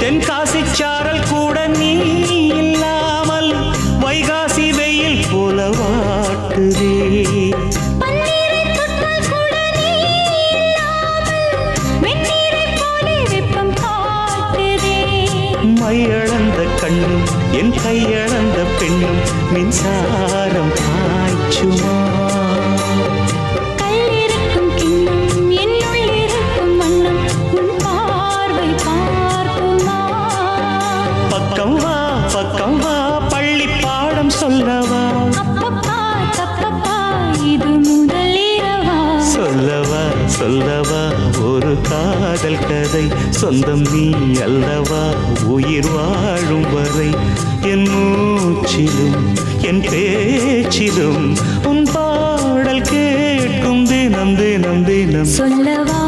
தென்காசி சாரல் கூட நீ இல்லாமல் வைகாசி வெயில் போல வாட்டுதே. மையளந்த கண்ணும் என் கையளந்த பெண்ணும் மின்சாரம் பாய்ச்சுமா. கல்லிருக்கும் கிண்ணம் என்னுள் இருக்கும் வண்ணம் உன் பார்வை பார்க்குமா. பக்கம் வா பள்ளி பாடம் சொல்லவா. அப்பப்பா தப்பப்பா இது முதல் இரவா. சொல்லவா ஒரு காதல் கதை சொந்தம் நீ அல்லவா உயிர் வாழும் வரை. என் மூச்சிலும் என் பேச்சிலும் உன் பாடல் கேட்கும் தினம் தினம் தினம். சொல்லவா